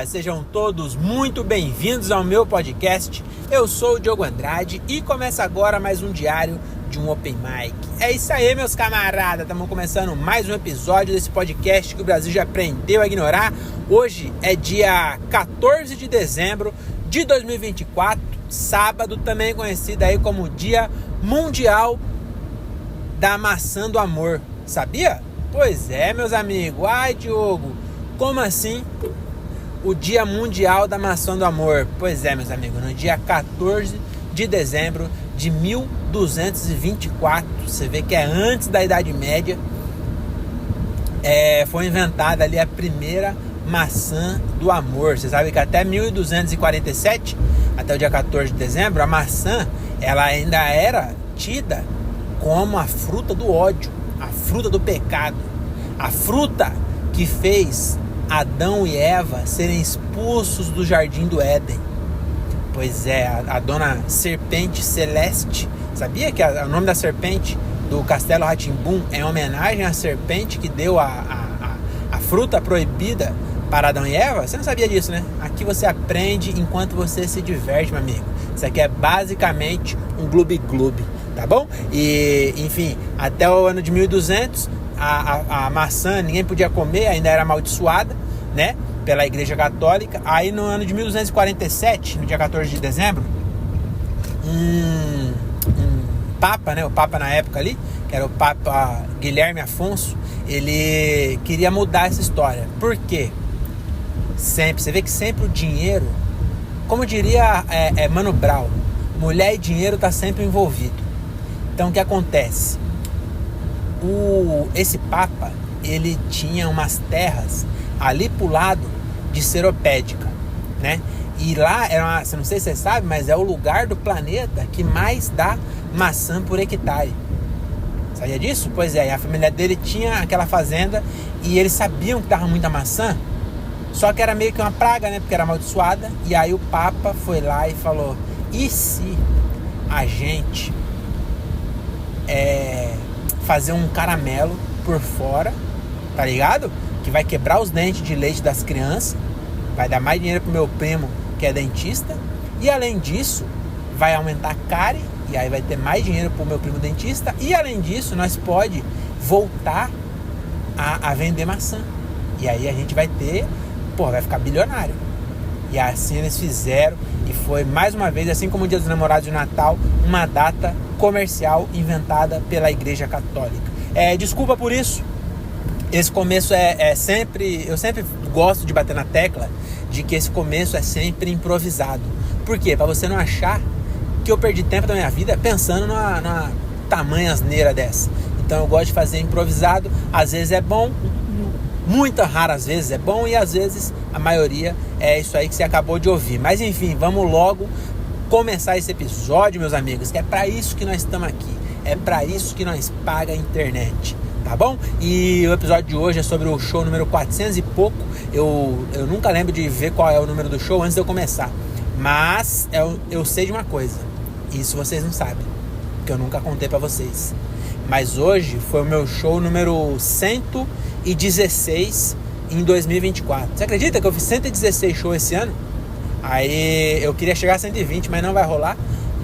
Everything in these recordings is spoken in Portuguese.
Opa, sejam todos muito bem-vindos ao meu podcast. Eu sou o Diogo Andrade e começa agora mais um diário de um Open Mic. É isso aí, meus camaradas, estamos começando mais um episódio desse podcast que o Brasil já aprendeu a ignorar. Hoje é dia 14 de dezembro de 2024, sábado, também conhecido aí como Dia Mundial da Maçã do Amor. Sabia? Pois é, meus amigos. Ai, Diogo, como assim o Dia Mundial da Maçã do Amor? Pois é, meus amigos, no dia 14 de dezembro de 1224, você vê que é antes da Idade Média, foi inventada ali a primeira maçã do amor. Você sabe que até 1247, até o dia 14 de dezembro, a maçã ela ainda era tida como a fruta do ódio, a fruta do pecado, a fruta que fez Adão e Eva serem expulsos do jardim do Éden. Pois é, a dona Serpente Celeste. Sabia que o nome da serpente do Castelo Rá-Tim-Bum é homenagem à serpente que deu a fruta proibida para Adão e Eva? Você não sabia disso, né? Aqui você aprende enquanto você se diverte, meu amigo. Isso aqui é basicamente um gloob-gloob, tá bom? E, enfim, até o ano de 1200, a maçã ninguém podia comer, ainda era amaldiçoada, né, pela Igreja Católica. Aí no ano de 1247, no dia 14 de dezembro, um papa, né, o papa na época ali, que era o Papa Guilherme Afonso, ele queria mudar essa história. Por quê? Você vê que sempre o dinheiro, como diria Mano Brown, mulher e dinheiro tá sempre envolvido. Então o que acontece? Esse papa, ele tinha umas terras ali pro lado de Seropédica, né? E lá não sei se você sabe, mas é o lugar do planeta que mais dá maçã por hectare. Sabia disso? Pois é, e a família dele tinha aquela fazenda e eles sabiam que dava muita maçã, só que era meio que uma praga, né? Porque era amaldiçoada. E aí o papa foi lá e falou: e se a gente fazer um caramelo por fora, tá ligado? Que vai quebrar os dentes de leite das crianças, vai dar mais dinheiro pro meu primo que é dentista, e além disso vai aumentar a cárie, e aí vai ter mais dinheiro pro meu primo dentista, e além disso nós pode voltar a vender maçã, e aí a gente vai ficar bilionário. E assim eles fizeram, e foi mais uma vez, assim como o Dia dos Namorados e o Natal, uma data comercial inventada pela Igreja Católica. Desculpa por isso. Esse começo eu sempre gosto de bater na tecla de que esse começo é sempre improvisado. Por quê? Para você não achar que eu perdi tempo da minha vida pensando numa tamanha asneira dessa. Então eu gosto de fazer improvisado. Às vezes é bom, muitas raras vezes é bom, e às vezes a maioria é isso aí que você acabou de ouvir. Mas enfim, vamos logo começar esse episódio, meus amigos, que é para isso que nós estamos aqui. É para isso que nós paga a internet, tá bom? E o episódio de hoje é sobre o show número 400 e pouco. Eu nunca lembro de ver qual é o número do show antes de eu começar. Mas eu sei de uma coisa. Isso vocês não sabem, porque eu nunca contei pra vocês. Mas hoje foi o meu show número 116 em 2024. Você acredita que eu fiz 116 shows esse ano? Aí eu queria chegar a 120, mas não vai rolar.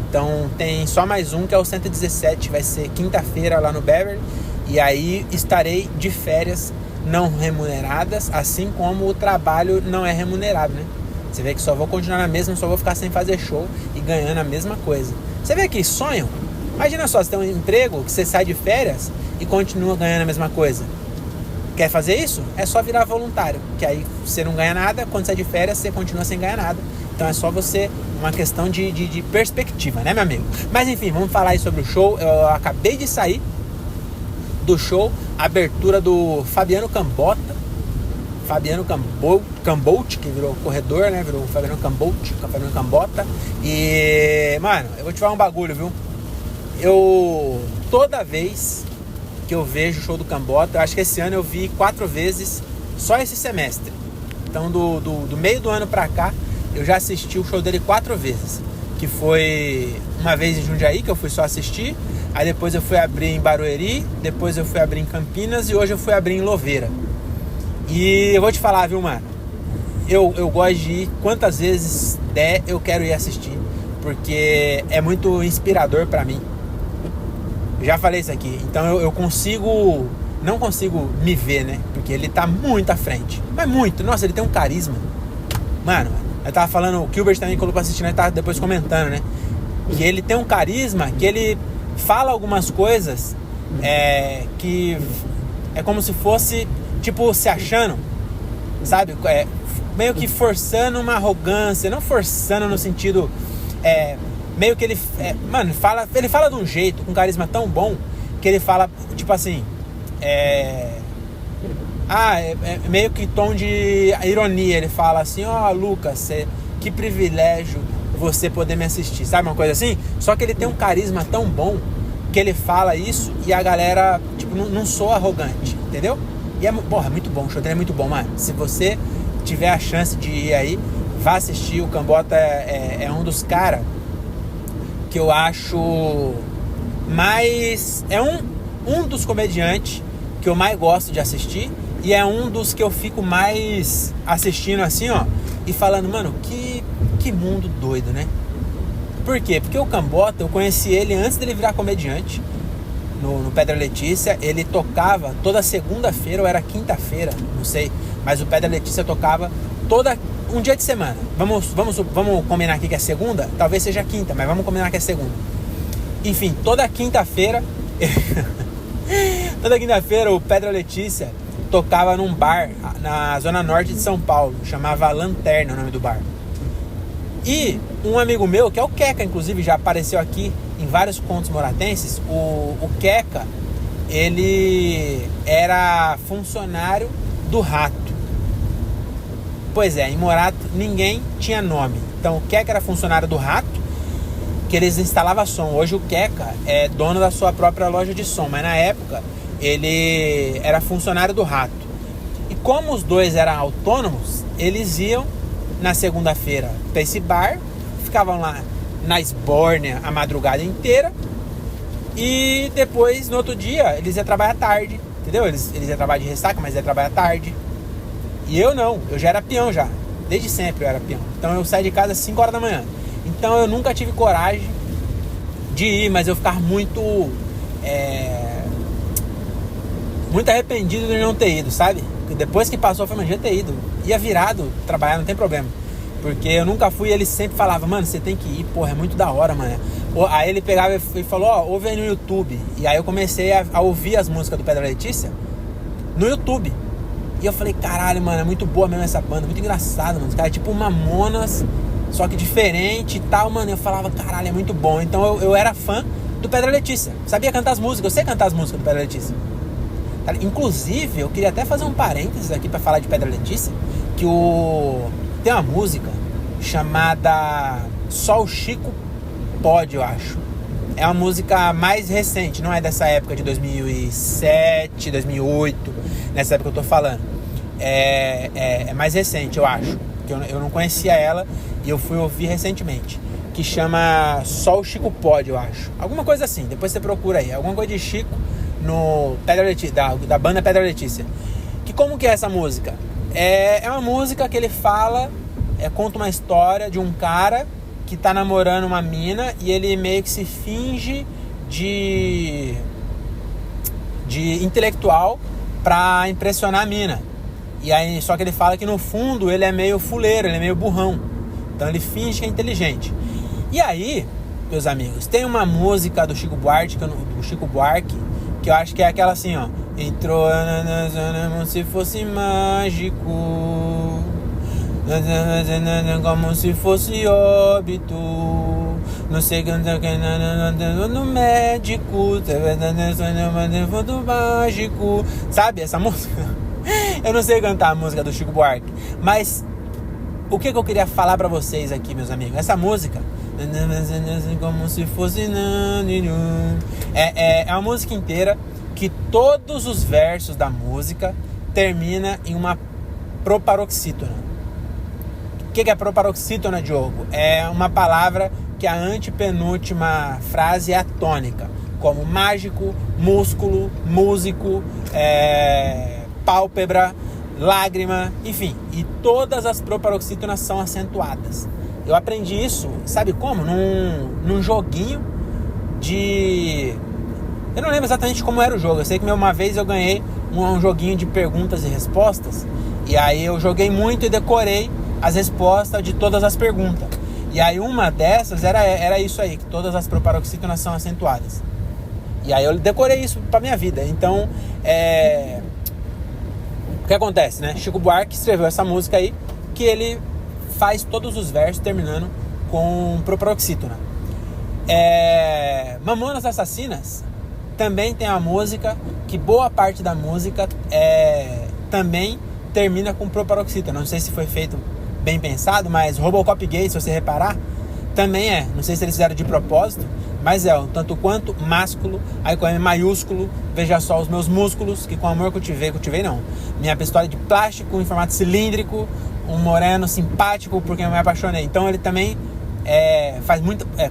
Então tem só mais um, que é o 117. Vai ser quinta-feira lá no Beverly. E aí estarei de férias não remuneradas, assim como o trabalho não é remunerado, né? Você vê que só vou continuar na mesma, só vou ficar sem fazer show e ganhando a mesma coisa. Você vê que sonho? Imagina só, você tem um emprego que você sai de férias e continua ganhando a mesma coisa. Quer fazer isso? É só virar voluntário, que aí você não ganha nada, quando sai de férias você continua sem ganhar nada. Então é só você, uma questão de perspectiva, né, meu amigo? Mas enfim, vamos falar aí sobre o show. Eu acabei de sair do show, abertura do Fabiano Cambota, que virou corredor, né? Virou Fabiano Cambota. E, mano, eu vou te falar um bagulho, viu? Toda vez que eu vejo o show do Cambota, eu acho que esse ano eu vi 4 vezes, só esse semestre. Então, do meio do ano pra cá, eu já assisti o show dele 4 vezes. Que foi uma vez em Jundiaí, que eu fui só assistir. Aí depois eu fui abrir em Barueri, depois eu fui abrir em Campinas e hoje eu fui abrir em Louveira. E eu vou te falar, viu, mano? eu gosto de ir quantas vezes der, eu quero ir assistir, porque é muito inspirador pra mim. Já falei isso aqui, então eu consigo, não consigo me ver, né? Porque ele tá muito à frente, mas muito, nossa, ele tem um carisma. Mano, eu tava falando, o Gilbert também colocou assistindo, ele tava depois comentando, né? Que ele tem um carisma, que ele fala algumas coisas que é como se fosse, tipo, se achando, sabe? Meio que forçando uma arrogância, não forçando no sentido... meio que ele... mano, ele fala de um jeito, com um carisma tão bom, que ele fala, tipo assim... meio que tom de ironia. Ele fala assim, Lucas, que privilégio você poder me assistir, sabe, uma coisa assim? Só que ele tem um carisma tão bom que ele fala isso e a galera, tipo, não soa arrogante, entendeu? E é muito bom, o show dele é muito bom, mano. Se você tiver a chance de ir aí, vá assistir. O Cambota é um dos caras que eu acho mais... É um dos comediantes que eu mais gosto de assistir. E é um dos que eu fico mais assistindo assim, ó, e falando, mano, que mundo doido, né? Por quê? Porque o Cambota, eu conheci ele antes dele virar comediante, no Pedra Letícia. Ele tocava toda segunda-feira, ou era quinta-feira, não sei. Mas o Pedra Letícia tocava um dia de semana. Vamos combinar aqui que é segunda? Talvez seja quinta, mas vamos combinar que é segunda. Enfim, toda quinta-feira... toda quinta-feira o Pedra Letícia tocava num bar na zona norte de São Paulo, chamava Lanterna o nome do bar. E um amigo meu, que é o Queca, inclusive já apareceu aqui em vários contos moratenses, o Queca, ele era funcionário do Rato. Pois é, em Morato ninguém tinha nome. Então o Queca era funcionário do Rato, que eles instalavam som. Hoje o Queca é dono da sua própria loja de som, mas na época ele era funcionário do Rato. E como os dois eram autônomos, eles iam na segunda-feira para esse bar, ficavam lá na esbórnia a madrugada inteira, e depois no outro dia eles iam trabalhar tarde, entendeu? Eles iam trabalhar de ressaca, mas iam trabalhar tarde. E eu não, eu já era peão já, desde sempre eu era peão. Então eu saí de casa às 5 horas da manhã. Então eu nunca tive coragem de ir, mas eu ficava muito arrependido de não ter ido, sabe? Depois que passou, eu falei, mas já ter ido. Ia virado trabalhar, não tem problema. Porque eu nunca fui e ele sempre falava, mano, você tem que ir, porra, é muito da hora, mano. Aí ele pegava e falou, ouve aí no YouTube. E aí eu comecei a ouvir as músicas do Pedra Letícia no YouTube. E eu falei, caralho, mano, é muito boa mesmo essa banda, muito engraçado, mano. Os caras é tipo Mamonas, só que diferente e tal, mano. Eu falava, caralho, é muito bom. Então eu era fã do Pedra Letícia. Sabia cantar as músicas, eu sei cantar as músicas do Pedra Letícia. Inclusive, eu queria até fazer um parênteses aqui pra falar de Pedra Letícia, que tem uma música chamada Só o Chico Pode, eu acho. É uma música mais recente, não é dessa época de 2007, 2008, nessa época que eu tô falando. É mais recente, eu acho, porque eu não conhecia ela e eu fui ouvir recentemente, que chama Só o Chico Pode, eu acho. Alguma coisa assim, depois você procura aí, alguma coisa de Chico no Pedra Letícia, da banda Pedra Letícia. Que como que é essa música? É uma música que ele fala, conta uma história de um cara que tá namorando uma mina e ele meio que se finge de intelectual pra impressionar a mina. E aí, só que ele fala que no fundo ele é meio fuleiro, ele é meio burrão. Então ele finge que é inteligente. E aí, meus amigos, tem uma música do Chico Buarque, que eu acho que é aquela assim, ó. Entrou como se fosse mágico, como se fosse óbito, não sei no médico, do mágico. Sabe essa música? Eu não sei cantar a música do Chico Buarque, mas o que eu queria falar pra vocês aqui, meus amigos? Essa música, como se fosse é uma música inteira que todos os versos da música termina em uma proparoxítona. O que é proparoxítona, Diogo? É uma palavra que a antepenúltima frase é a tônica, como mágico, músculo, músico, pálpebra, lágrima, enfim. E todas as proparoxítonas são acentuadas. Eu aprendi isso, sabe como? Num joguinho de... Eu não lembro exatamente como era o jogo. Eu sei que uma vez eu ganhei um joguinho de perguntas e respostas. E aí eu joguei muito e decorei as respostas de todas as perguntas. E aí uma dessas era isso aí, que todas as proparoxítonas são acentuadas. E aí eu decorei isso pra minha vida. Então, o que acontece, né? Chico Buarque escreveu essa música aí, que ele faz todos os versos terminando com proparoxítona. Mamonas Assassinas também tem a música, que boa parte da música também termina com proparoxítona. Não sei se foi feito bem pensado, mas Robocop Gay, se você reparar, também não sei se eles fizeram de propósito, mas um tanto quanto másculo, aí com M maiúsculo, veja só os meus músculos, que com amor cultivei não, minha pistola de plástico em formato cilíndrico, um moreno simpático porque eu me apaixonei. Então ele também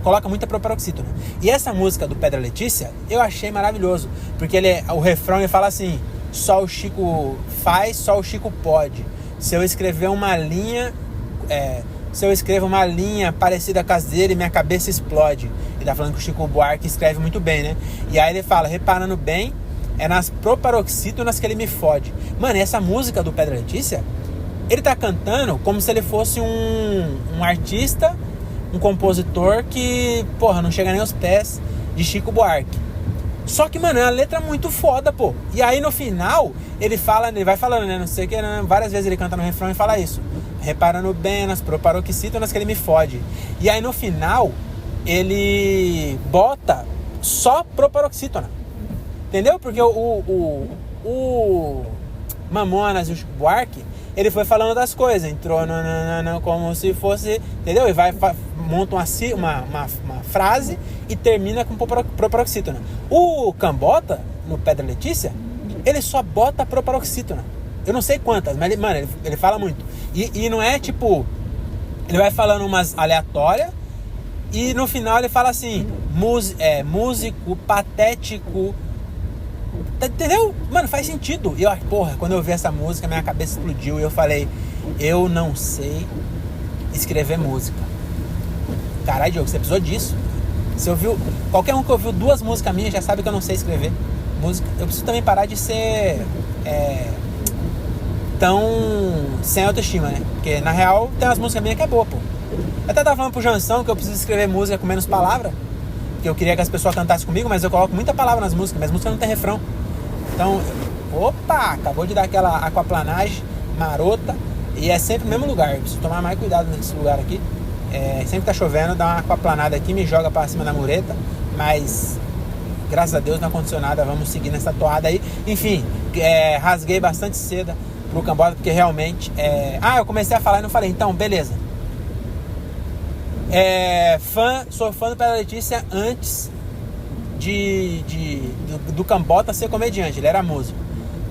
coloca muita proparoxítona. E essa música do Pedra Letícia eu achei maravilhoso, porque o refrão ele fala assim: só o Chico faz, só o Chico pode. Se eu escrever uma linha parecida com as dele, minha cabeça explode. Ele tá falando que o Chico Buarque escreve muito bem, né? E aí ele fala, reparando bem, é nas proparoxítonas que ele me fode. Mano, essa música do Pedra Letícia, ele tá cantando como se ele fosse um artista, um compositor que, porra, não chega nem aos pés de Chico Buarque. Só que, mano, é uma letra muito foda, pô. E aí no final, ele vai falando, né? Não sei o que, né? Várias vezes ele canta no refrão e fala isso. Reparando bem nas proparoxítonas que ele me fode. E aí no final, ele bota só proparoxítona. Entendeu? Porque o Mamonas e o Chico Buarque, ele foi falando das coisas. Entrou como se fosse... Entendeu? E monta uma frase e termina com proparoxítona. O Cambota, no Pedra Letícia, ele só bota proparoxítona. Eu não sei quantas, mas ele fala muito. E não é tipo... Ele vai falando umas aleatórias e no final ele fala assim: músico, patético. Entendeu? Mano, faz sentido. E eu, porra, quando eu vi essa música, minha cabeça explodiu e eu falei: eu não sei escrever música. Caralho, Diogo, você precisou disso. Você ouviu... Qualquer um que ouviu 2 músicas minhas já sabe que eu não sei escrever música. Eu preciso também parar de ser tão sem autoestima, né? Porque na real tem umas músicas minhas que é boa, pô. Eu até tava falando pro Jansão que eu preciso escrever música com menos palavra, que eu queria que as pessoas cantassem comigo, mas eu coloco muita palavra nas músicas, mas as músicas não tem refrão. Então, opa, acabou de dar aquela aquaplanagem marota. E é sempre no mesmo lugar. Eu preciso tomar mais cuidado nesse lugar aqui. Sempre que tá chovendo, dá uma aquaplanada aqui, me joga pra cima da mureta. Mas, graças a Deus, não aconteceu nada. Vamos seguir nessa toada aí. Enfim, rasguei bastante cedo pro Cambota, porque realmente... eu comecei a falar e não falei. Então, beleza. Sou fã do Pedra Letícia antes do Cambota ser comediante. Ele era músico.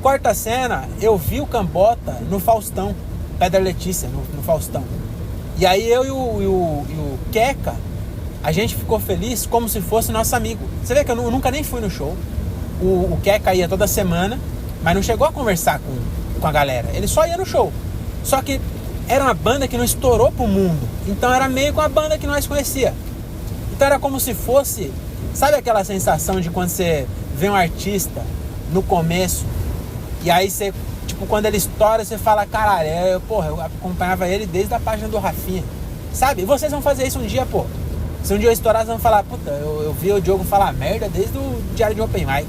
Quarta cena, eu vi o Cambota no Faustão. Pedra Letícia, no Faustão. E aí eu e o Queca, a gente ficou feliz como se fosse nosso amigo. Você vê que eu nunca nem fui no show. O Queca ia toda semana, mas não chegou a conversar com a galera. Ele só ia no show. Só que era uma banda que não estourou pro mundo. Então era meio com a banda que nós conhecia. Então era como se fosse... Sabe aquela sensação de quando você vê um artista no começo e aí você... Tipo, quando ele estoura, você fala, caralho, eu acompanhava ele desde a página do Rafinha. Sabe? E vocês vão fazer isso um dia, pô. Se um dia eu estourar, vocês vão falar, puta, eu vi o Diogo falar merda desde o Diário de Open Mic.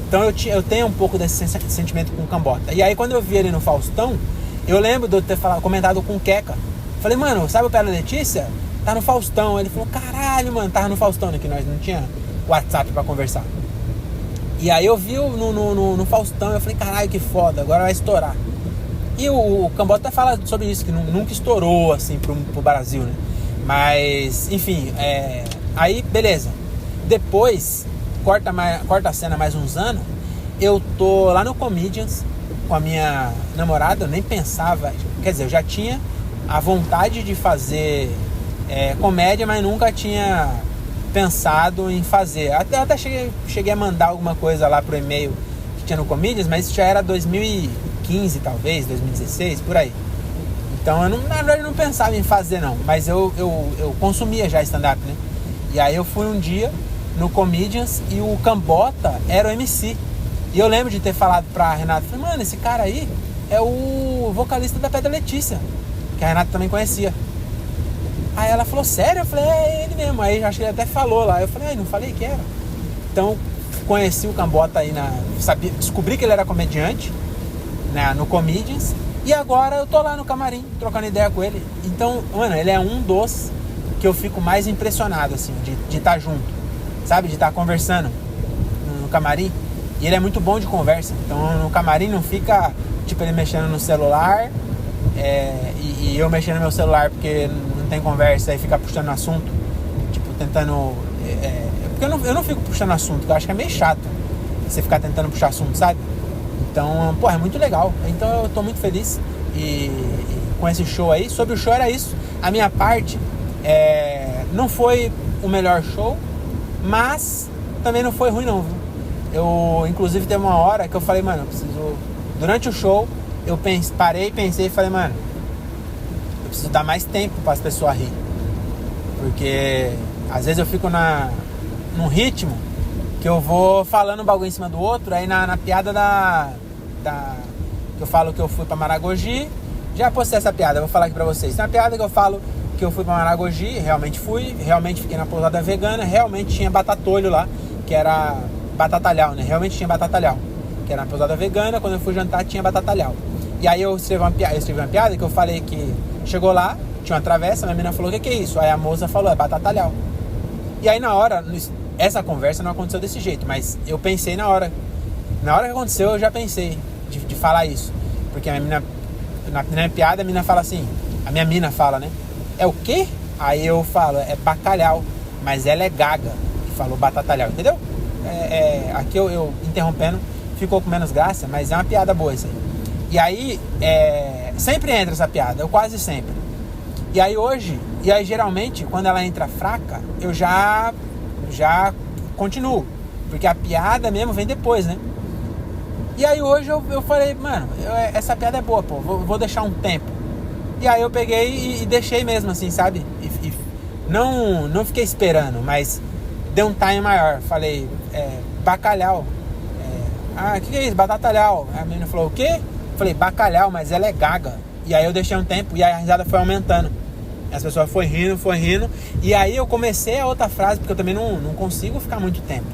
Então eu tenho um pouco desse sentimento com o Cambota. E aí, quando eu vi ele no Faustão, eu lembro de eu ter comentado com o Queca. Falei, mano, sabe o Pedra Letícia? Tá no Faustão. Ele falou, caralho, mano, tava no Faustão, né? Que nós não tinha WhatsApp pra conversar. E aí eu vi no Faustão, eu falei, caralho, que foda, agora vai estourar. E o Cambota fala sobre isso, que nunca estourou, assim, pro Brasil, né? Mas, enfim, aí, beleza. Depois, corta a cena mais uns anos, eu tô lá no Comedians com a minha namorada, eu nem pensava, quer dizer, eu já tinha a vontade de fazer comédia, mas nunca tinha... pensado em fazer. Até cheguei a mandar alguma coisa lá pro e-mail que tinha no Comedians, mas isso já era 2000 2015, talvez, 2016, por aí. Então, na verdade, eu não pensava em fazer, não. Mas eu consumia já stand-up, né? E aí eu fui um dia no Comedians e o Cambota era o MC. E eu lembro de ter falado pra Renata, falei, mano, esse cara aí é o vocalista da Pedra Letícia, que a Renata também conhecia. Aí ela falou, sério? Eu falei, é ele mesmo. Aí acho que ele até falou lá. Eu falei, não falei que era. Então, conheci o Cambota aí, descobri que ele era comediante, né, no Comedians. E agora eu tô lá no camarim, trocando ideia com ele. Então, mano, ele é um dos que eu fico mais impressionado, assim, de estar junto. Sabe? De estar conversando no camarim. E ele é muito bom de conversa. Então, no camarim não fica, tipo, ele mexendo no celular e eu mexendo no meu celular porque não tem conversa e fica puxando assunto. Tipo, tentando... porque eu não fico puxando assunto, porque eu acho que é meio chato você ficar tentando puxar assunto, sabe? Então, pô, é muito legal. Então eu tô muito feliz e com esse show aí. Sobre o show era isso. A minha parte não foi o melhor show, mas também não foi ruim não, viu? Eu, inclusive, teve uma hora que eu falei, mano, eu preciso... Durante o show, eu parei, pensei e falei, mano, eu preciso dar mais tempo para as pessoas rir. Porque às vezes eu fico num ritmo que eu vou falando um bagulho em cima do outro, aí na piada que eu falo que eu fui pra Maragogi, já postei essa piada, eu vou falar aqui pra vocês. Tem uma piada que eu falo que eu fui pra Maragogi, realmente fui, realmente fiquei na pousada vegana, realmente tinha batatolho lá, que era batatalhau, né? Realmente tinha batatalhau, que era na pousada vegana, quando eu fui jantar tinha batatalhau. E aí eu escrevi uma piada que eu falei que chegou lá, tinha uma travessa, minha menina falou, o que é isso? Aí a moça falou, é batatalhau. E aí na hora, essa conversa não aconteceu desse jeito, mas eu pensei na hora que aconteceu, eu já pensei de falar isso. Porque a minha menina, na piada, a menina fala assim, a minha mina fala, né? É o quê? Aí eu falo, é bacalhau, mas ela é gaga. E falou batatalhau, entendeu? Aqui eu interrompendo, ficou com menos graça, mas é uma piada boa isso aí. E aí, sempre entra essa piada, eu quase sempre. E aí geralmente, quando ela entra fraca, eu já continuo. Porque a piada mesmo vem depois, né? E aí hoje eu falei, mano, essa piada é boa, pô, vou deixar um tempo. E aí eu peguei e deixei mesmo, assim, sabe? E não fiquei esperando, mas deu um time maior. Falei, bacalhau. O que é isso? Batatalhau. A menina falou, o quê? Falei, bacalhau, mas ela é gaga. E aí eu deixei um tempo e aí a risada foi aumentando. As pessoas foi rindo. E aí eu comecei a outra frase, porque eu também não consigo ficar muito tempo.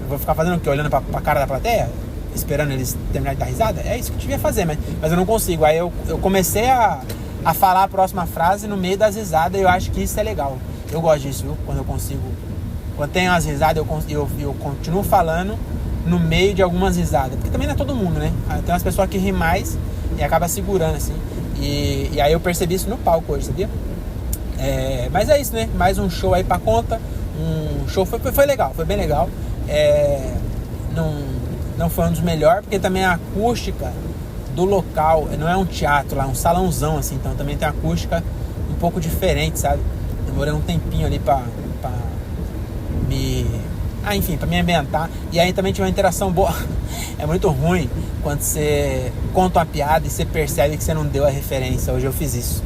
Eu vou ficar fazendo o quê? Olhando pra cara da plateia? Esperando eles terminarem de dar risada? É isso que eu devia fazer, mas eu não consigo. Aí eu comecei a falar a próxima frase no meio das risadas e eu acho que isso é legal. Eu gosto disso, viu? Quando eu consigo... Quando tem umas risadas, eu continuo falando no meio de algumas risadas. Porque também não é todo mundo, né? Tem umas pessoas que riem mais e acaba segurando, assim. E aí eu percebi isso no palco hoje, sabia? Mas é isso, né? Mais um show aí pra conta. Um show foi legal, foi bem legal. Não foi um dos melhores, porque também a acústica do local não é um teatro lá, é um salãozão, assim. Então também tem a acústica um pouco diferente, sabe? Demorei um tempinho ali pra me ambientar. E aí também tive uma interação boa. É muito ruim quando você conta uma piada e você percebe que você não deu a referência. Hoje eu fiz isso.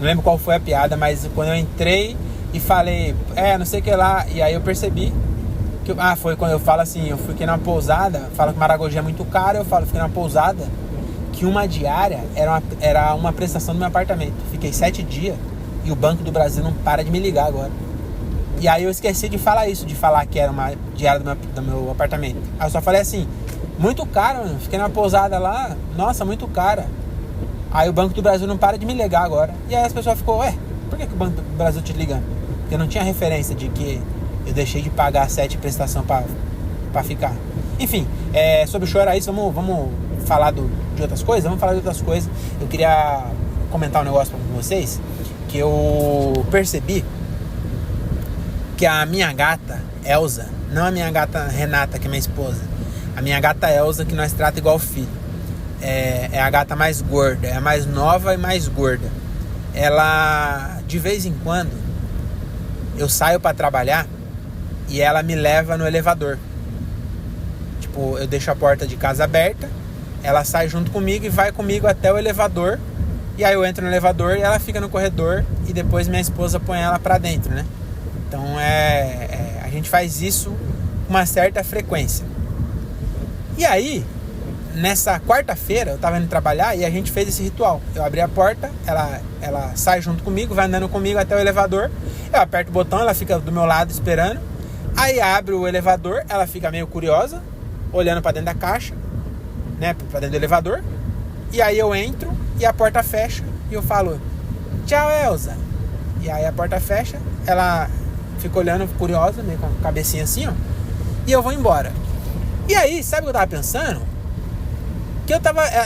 Não lembro qual foi a piada, mas quando eu entrei e falei, não sei o que lá, e aí eu percebi que foi quando eu falo assim, eu fiquei numa pousada, falo que Maragogi é muito caro, eu falo, fiquei numa pousada que uma diária era uma prestação do meu apartamento. Fiquei 7 dias e o Banco do Brasil não para de me ligar agora. E aí eu esqueci de falar isso, de falar que era uma diária do meu apartamento. Aí eu só falei assim, muito caro, mano. Fiquei numa pousada lá, nossa, muito cara. Aí o Banco do Brasil não para de me ligar agora. E aí as pessoas ficam, por que o Banco do Brasil te ligando? Porque não tinha referência de que eu deixei de pagar 7 prestação pra ficar. Enfim, sobre o show era isso, vamos falar de outras coisas? Vamos falar de outras coisas. Eu queria comentar um negócio com vocês, que eu percebi que a minha gata, Elza, não a minha gata Renata, que é minha esposa, a minha gata Elza, que nós trata igual filho, é a gata mais gorda, é a mais nova e mais gorda. Ela, de vez em quando, eu saio pra trabalhar e ela me leva no elevador. Tipo, eu deixo a porta de casa aberta, ela sai junto comigo e vai comigo até o elevador. E aí eu entro no elevador e ela fica no corredor e depois minha esposa põe ela pra dentro, né? Então a gente faz isso com uma certa frequência. E aí, nessa quarta-feira, eu tava indo trabalhar e a gente fez esse ritual. Eu abri a porta, ela sai junto comigo, vai andando comigo até o elevador. Eu aperto o botão, ela fica do meu lado esperando. Aí abre o elevador, ela fica meio curiosa, olhando pra dentro da caixa, né, pra dentro do elevador. E aí eu entro e a porta fecha e eu falo, tchau, Elza. E aí a porta fecha, ela fica olhando curiosa, meio com a cabecinha assim, ó. E eu vou embora. E aí, sabe o que eu tava pensando?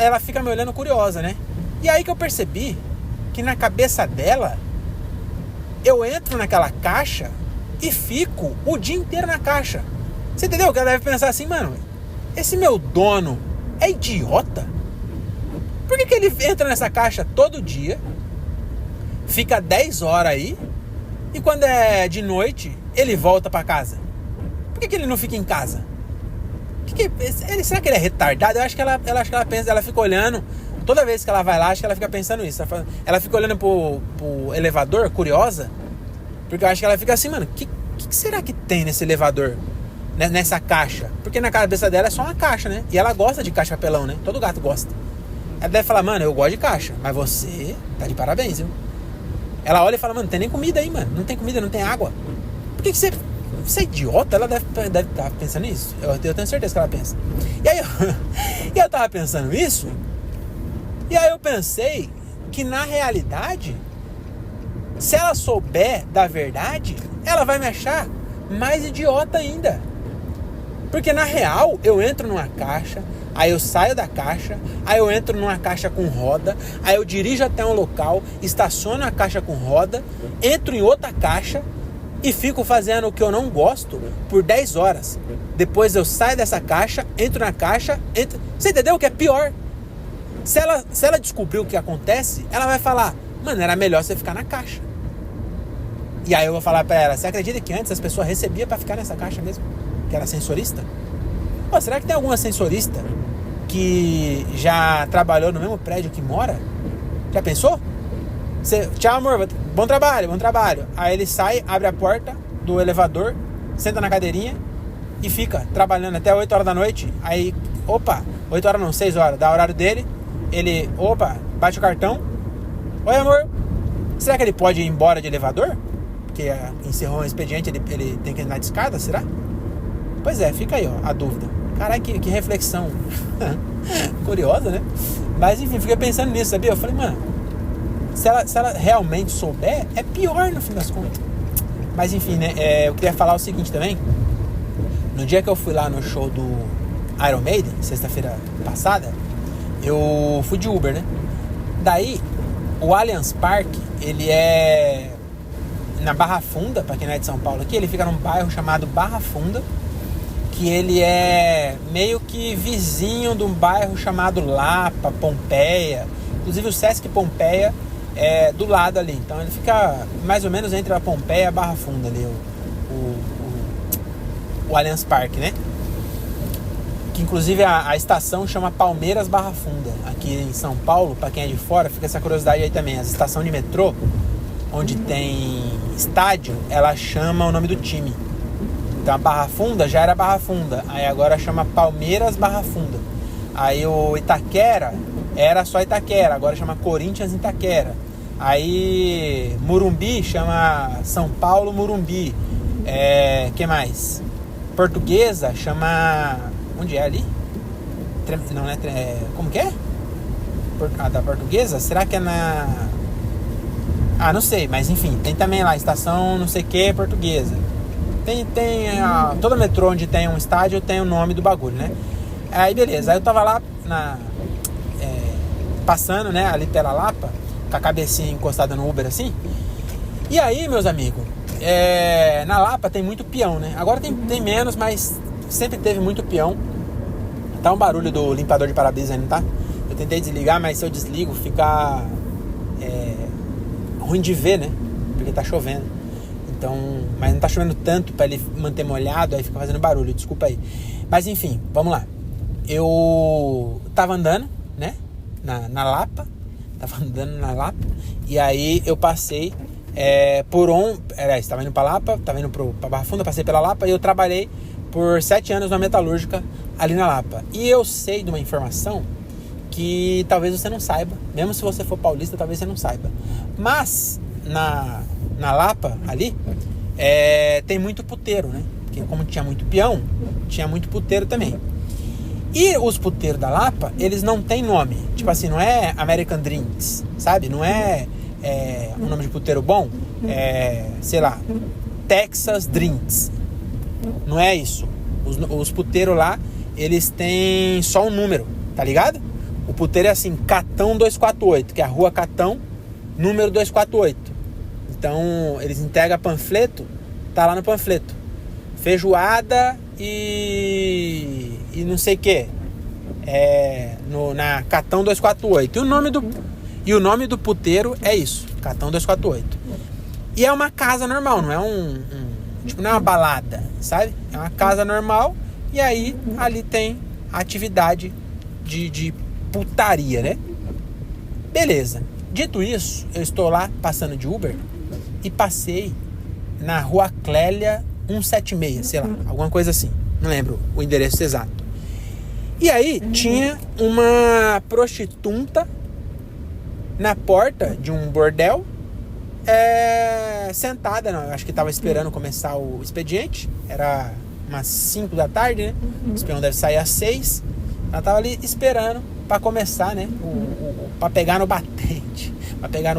Ela fica me olhando curiosa, né? E aí que eu percebi que na cabeça dela, eu entro naquela caixa e fico o dia inteiro na caixa. Você entendeu? Que ela deve pensar assim, mano, esse meu dono é idiota? Por que ele entra nessa caixa todo dia, fica 10 horas aí, e quando é de noite, ele volta pra casa? Por que ele não fica em casa? Será que ele é retardado? Eu acho que ela pensa, ela fica olhando, toda vez que ela vai lá, acho que ela fica pensando isso. Ela fica olhando pro elevador, curiosa, porque eu acho que ela fica assim, mano, o que será que tem nesse elevador? Nessa caixa? Porque na cabeça dela é só uma caixa, né? E ela gosta de caixa papelão, né? Todo gato gosta. Ela deve falar, mano, eu gosto de caixa, mas você tá de parabéns, viu? Ela olha e fala, mano, não tem nem comida aí, mano. Não tem comida, não tem água. Por que você é idiota? Ela deve estar pensando nisso. Eu tenho certeza que ela pensa. E aí eu tava pensando isso. E aí eu pensei que na realidade, se ela souber da verdade, ela vai me achar mais idiota ainda. Porque na real, eu entro numa caixa, aí eu saio da caixa, aí eu entro numa caixa com roda, aí eu dirijo até um local, estaciono a caixa com roda, entro em outra caixa e fico fazendo o que eu não gosto por 10 horas. Depois eu saio dessa caixa, entro na caixa, Você entendeu o que é pior? Se ela descobrir o que acontece, ela vai falar, mano, era melhor você ficar na caixa. E aí eu vou falar pra ela, você acredita que antes as pessoas recebiam pra ficar nessa caixa mesmo? Que era sensorista? Pô, será que tem alguma sensorista que já trabalhou no mesmo prédio que mora? Já pensou? Tchau, amor, bom trabalho. Aí ele sai, abre a porta do elevador, senta na cadeirinha e fica trabalhando até 8 horas da noite. Aí, 8 horas não, 6 horas, dá o horário dele. Ele, bate o cartão. Oi, amor, será que ele pode ir embora de elevador? Porque encerrou o expediente, ele tem que andar de escada, será? Pois é, fica aí, ó, a dúvida. Caralho, que reflexão curiosa, né? Mas enfim, fiquei pensando nisso, sabia? Eu falei, mano, se ela realmente souber, é pior no fim das contas. Mas enfim, né? Eu queria falar o seguinte também. No dia que eu fui lá no show do Iron Maiden, sexta-feira passada, eu fui de Uber, né? Daí, o Allianz Parque, ele é na Barra Funda, pra quem não é de São Paulo aqui, ele fica num bairro chamado Barra Funda, que ele é meio que vizinho de um bairro chamado Lapa, Pompeia. Inclusive o Sesc Pompeia é do lado ali. Então ele fica mais ou menos entre a Pompeia e a Barra Funda ali, o Allianz Parque, né? Que inclusive a estação chama Palmeiras Barra Funda. Aqui em São Paulo, para quem é de fora, fica essa curiosidade aí também. A estação de metrô, onde tem estádio, ela chama o nome do time. Então a Barra Funda já era Barra Funda, aí agora chama Palmeiras Barra Funda. Aí o Itaquera era só Itaquera, agora chama Corinthians Itaquera. Aí Morumbi chama São Paulo Morumbi. Que mais? Portuguesa chama... Onde é ali? Não, né? Como que é? Da Portuguesa? Será que é na... não sei, mas enfim, tem também lá, estação não sei que, Portuguesa. Todo metrô onde tem um estádio tem o nome do bagulho, né? Aí beleza, aí eu tava lá passando, né, ali pela Lapa, com a cabecinha encostada no Uber assim. E aí, meus amigos, na Lapa tem muito peão, né? Agora tem menos, mas sempre teve muito peão. Tá um barulho do limpador de para-brisa aí, não tá? Eu tentei desligar, mas se eu desligo fica ruim de ver, né? Porque tá chovendo. Então, mas não tá chovendo tanto pra ele manter molhado, aí fica fazendo barulho, desculpa aí. Mas enfim, vamos lá. eu tava andando, né? Na Lapa. Tava andando na Lapa. E aí eu passei estava indo pra Lapa, tava indo pra Barra Funda, passei pela Lapa e eu trabalhei por 7 anos na metalúrgica ali na Lapa. E eu sei de uma informação que talvez você não saiba, mesmo se você for paulista, talvez você não saiba. Mas na Lapa ali tem muito puteiro, né? Porque como tinha muito peão, tinha muito puteiro também. E os puteiros da Lapa, eles não têm nome. Tipo assim, não é American Drinks, sabe? Não é um nome de puteiro bom. Sei lá, Texas Drinks. Não é isso. Os puteiros lá, eles têm só um número, tá ligado? O puteiro é assim, Catão 248, que é a rua Catão, número 248. Então, eles entregam panfleto, tá lá no panfleto. Feijoada e não sei o que. Na Catão 248. E o nome do puteiro é isso, Catão 248. E é uma casa normal, não é tipo, não é uma balada, sabe? É uma casa normal e aí ali tem atividade de putaria, né? Beleza. Dito isso, eu estou lá passando de Uber e passei na Rua Clélia 176, sei lá, alguma coisa assim. Não lembro o endereço exato. E aí tinha uma prostituta na porta de um bordel, sentada, não, acho que estava esperando começar o expediente. Era umas 5 da tarde, né? O espião deve sair às 6. Ela estava ali esperando para começar, né? Para pegar no batente, para pegar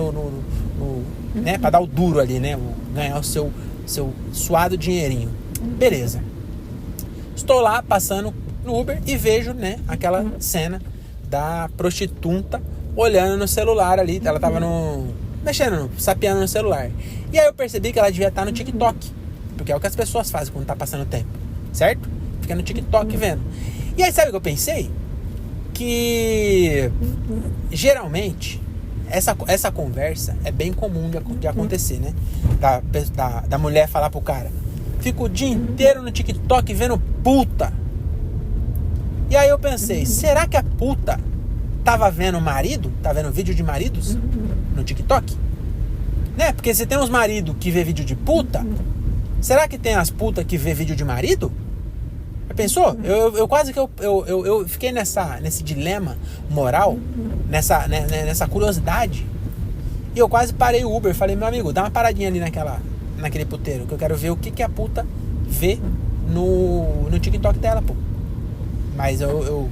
né? Para dar o duro ali, né? Ganhar o seu suado dinheirinho. Beleza. Estou lá passando no Uber e vejo, né? Aquela cena da prostituta olhando no celular ali. Ela tava sapeando no celular. E aí eu percebi que ela devia estar no TikTok, porque é o que as pessoas fazem quando tá passando tempo, certo? Fica no TikTok vendo. E aí sabe o que eu pensei? Que geralmente essa conversa é bem comum de acontecer, né? Da mulher falar pro cara: fico o dia inteiro no TikTok vendo puta. E aí eu pensei, será que a puta tava vendo marido? Tá vendo vídeo de maridos no TikTok? Né? Porque se tem uns maridos que vê vídeo de puta, será que tem as putas que vê vídeo de marido? Já pensou? Eu quase que eu fiquei nesse dilema moral, nessa curiosidade. E eu quase parei o Uber. Falei, meu amigo, dá uma paradinha ali naquele puteiro, que eu quero ver o que a puta vê no TikTok dela, pô. Mas eu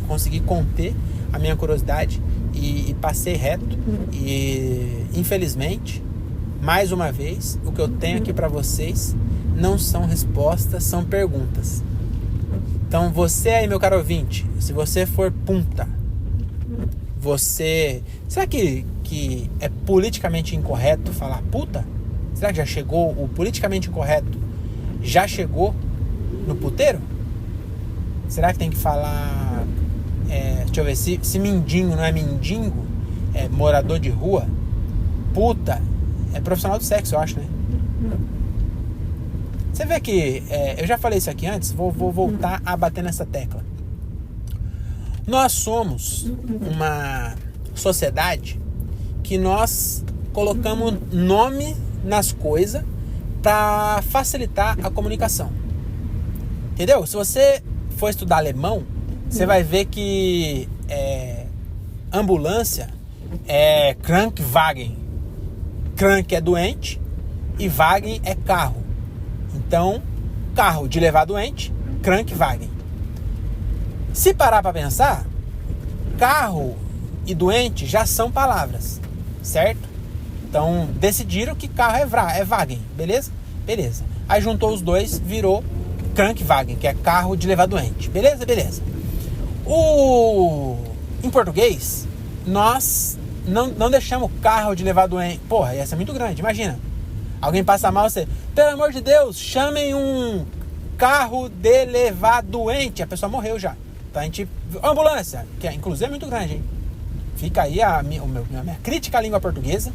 consegui conter a minha curiosidade e passei reto. E infelizmente, mais uma vez, o que eu tenho aqui pra vocês não são respostas, são perguntas. Então você aí, meu caro ouvinte, se você for punta, será que é politicamente incorreto falar puta? Será que já chegou, o politicamente incorreto já chegou no puteiro? Será que tem que falar, deixa eu ver, se mendigo não é mendigo, é morador de rua? Puta é profissional do sexo, eu acho, né? Você vê que, eu já falei isso aqui antes, vou voltar a bater nessa tecla. Nós somos uma sociedade que nós colocamos nome nas coisas para facilitar a comunicação. Entendeu? Se você for estudar alemão, você vai ver que ambulância é Krankenwagen. Krank é doente e Wagen é carro. Então, carro de levar doente, Krankenwagen. Se parar para pensar, carro e doente já são palavras, certo? Então, decidiram que carro é Wagen, beleza? Beleza. Aí juntou os dois, virou Krankenwagen, que é carro de levar doente. Beleza? Beleza. Em português, nós não deixamos carro de levar doente. Porra, ia ser muito grande, imagina. Alguém passa mal, você, pelo amor de Deus, chamem um carro de levar doente. A pessoa morreu já. Então a gente, ambulância, que inclusive é muito grande, hein? Fica aí a minha crítica à língua portuguesa.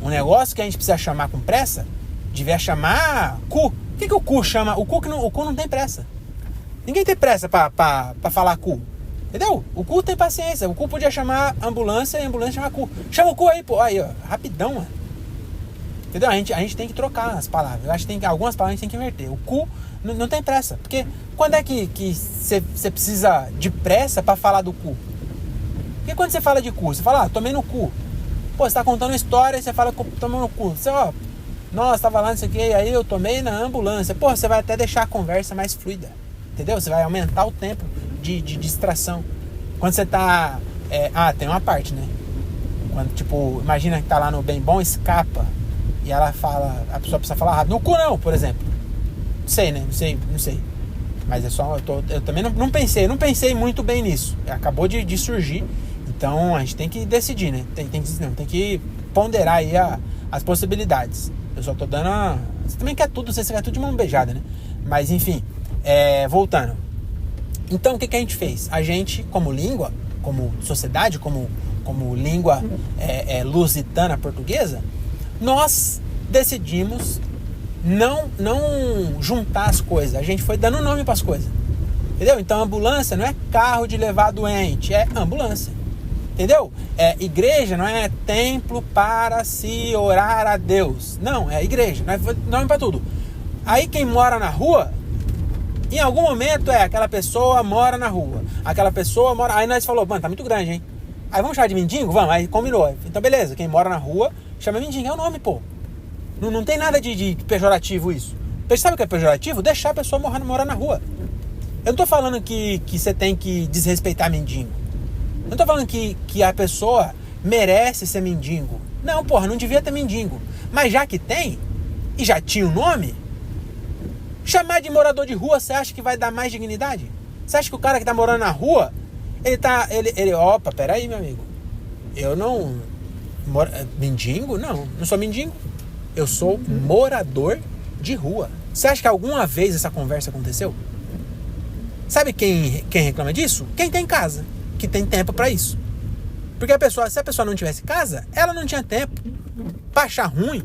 Um negócio que a gente precisa chamar com pressa, devia chamar cu. O que o cu chama? O cu não tem pressa. Ninguém tem pressa pra falar cu. Entendeu? O cu tem paciência. O cu podia chamar ambulância e a ambulância chamar cu. Chama o cu aí, pô. Aí, ó. Rapidão, mano. Entendeu? A gente tem que trocar as palavras. Eu acho que algumas palavras a gente tem que inverter. O cu não tem pressa. Porque quando é que você precisa de pressa pra falar do cu? Porque quando você fala de cu, você fala, tomei no cu. Pô, você tá contando uma história e você fala, tomei no cu. Você, ó, nossa, tava lá, não sei o que, aí eu tomei na ambulância. Pô, você vai até deixar a conversa mais fluida. Entendeu? Você vai aumentar o tempo de distração. Quando você tá... tem uma parte, né? Quando, tipo, imagina que tá lá no bem bom, escapa. E ela fala... A pessoa precisa falar rápido. No cu não, por exemplo. Não sei, né? Não sei. Mas é só... Eu também não pensei muito bem nisso. Acabou de surgir. Então, a gente tem que decidir, né? Tem que ponderar aí as possibilidades. Eu só tô dando... Você também quer tudo, você quer tudo de mão beijada, né? Mas, enfim... voltando. Então, o que a gente fez? A gente, como língua, como sociedade, como língua lusitana portuguesa, nós decidimos não juntar as coisas. A gente foi dando nome para as coisas. Entendeu? Então, ambulância não é carro de levar doente, é ambulância. Entendeu? Igreja não é templo para se orar a Deus. Não, é igreja. Não é nome para tudo. Aí, quem mora na rua... Em algum momento aquela pessoa mora na rua. Aquela pessoa mora... Aí nós falou, mano, tá muito grande, hein? Aí vamos chamar de mendigo? Vamos, aí combinou. Então beleza, quem mora na rua chama mendigo, é o nome, pô. Não tem nada de pejorativo isso. Você sabe o que é pejorativo? Deixar a pessoa morar na rua. Eu não tô falando que você tem que desrespeitar mendigo. Eu não tô falando que a pessoa merece ser mendigo. Não, porra, não devia ter mendigo. Mas já que tem, e já tinha o nome... Chamar de morador de rua, você acha que vai dar mais dignidade? Você acha que o cara que tá morando na rua, opa, peraí, meu amigo. Eu não... Mendigo? Não sou mendigo. Eu sou morador de rua. Você acha que alguma vez essa conversa aconteceu? Sabe quem reclama disso? Quem tem casa, que tem tempo pra isso. Porque se a pessoa não tivesse casa, ela não tinha tempo pra achar ruim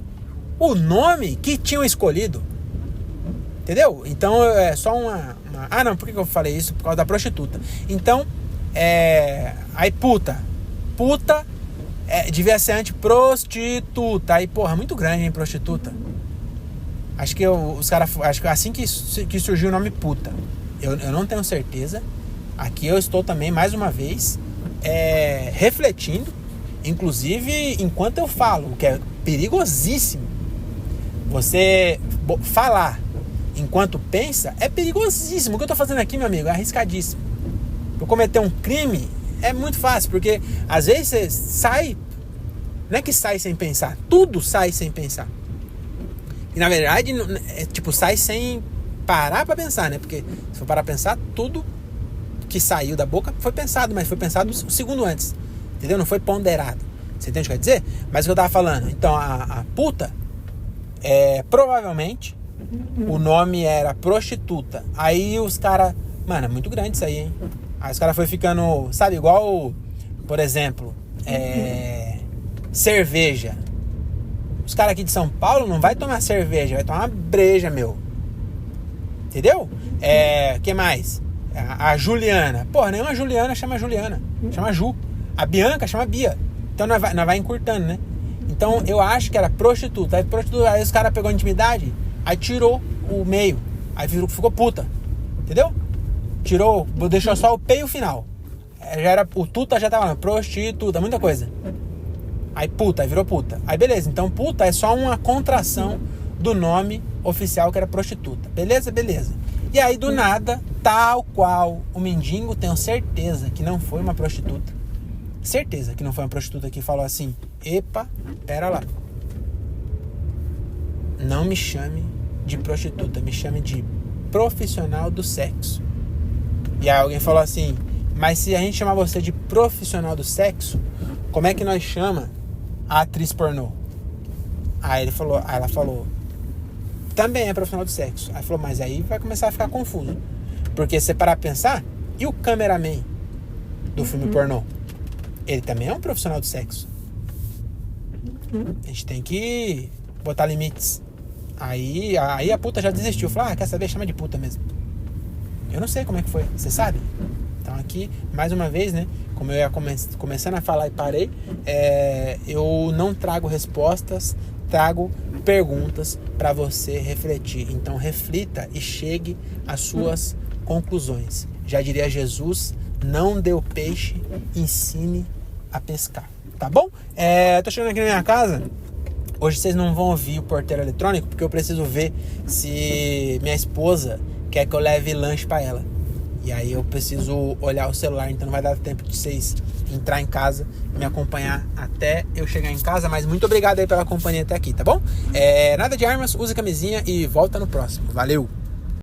o nome que tinham escolhido. Entendeu? Então é só uma... Ah, não, por que eu falei isso? Por causa da prostituta. Então, aí puta devia ser antiprostituta. Aí, porra, muito grande, hein, prostituta. Acho que os caras... Acho que assim que surgiu o nome puta. Eu não tenho certeza. Aqui eu estou também, mais uma vez, refletindo. Inclusive, enquanto eu falo, o que é perigosíssimo. Você falar enquanto pensa, é perigosíssimo. O que eu tô fazendo aqui, meu amigo, é arriscadíssimo. Eu cometer um crime é muito fácil, porque às vezes você sai, não é que sai sem pensar, tudo sai sem pensar. E na verdade, sai sem parar pra pensar, né? Porque se for parar pra pensar, tudo que saiu da boca foi pensado, mas foi pensado um segundo antes. Entendeu? Não foi ponderado. Você entende o que eu quero dizer? Mas o que eu tava falando, então a puta, provavelmente, o nome era prostituta. Aí os caras... Mano, é muito grande isso aí, hein? Aí os caras foi ficando... Sabe, igual... Por exemplo... cerveja. Os caras aqui de São Paulo não vai tomar cerveja. Vai tomar uma breja, meu. Entendeu? Que mais? A Juliana. Porra, nenhuma Juliana chama Juliana. Chama Ju. A Bianca chama Bia. Então nós vai encurtando, né? Então eu acho que era prostituta. Aí os caras pegou intimidade... Aí tirou o meio. Aí ficou puta. Entendeu? Tirou, deixou só o P e o final. O tuta já tava lá. Prostituta, muita coisa. Aí puta, aí virou puta. Aí beleza, então puta é só uma contração do nome oficial que era prostituta. Beleza? Beleza. E aí do nada, tal qual o mendigo, tenho certeza que não foi uma prostituta. Certeza que não foi uma prostituta que falou assim: epa, pera lá. Não me chame de prostituta, me chame de profissional do sexo. E aí alguém falou assim: mas se a gente chamar você de profissional do sexo, como é que nós chama a atriz pornô? Aí ela falou: também é profissional do sexo. Aí falou: mas aí vai começar a ficar confuso. Porque se você parar pra pensar, e o cameraman do filme pornô? Ele também é um profissional do sexo. A gente tem que botar limites. Aí a puta já desistiu. Falou: quer saber? Chama de puta mesmo. Eu não sei como é que foi, você sabe? Então aqui, mais uma vez, né, como eu ia começando a falar e parei, eu não trago respostas, trago perguntas para você refletir. Então reflita e chegue às suas conclusões. Já diria Jesus, não dê o peixe, ensine a pescar. Tá bom? Tô chegando aqui na minha casa. Hoje vocês não vão ouvir o porteiro eletrônico, porque eu preciso ver se minha esposa quer que eu leve lanche para ela. E aí eu preciso olhar o celular, então não vai dar tempo de vocês entrar em casa, me acompanhar até eu chegar em casa. Mas muito obrigado aí pela companhia até aqui, tá bom? Nada de armas, use camisinha e volta no próximo. Valeu!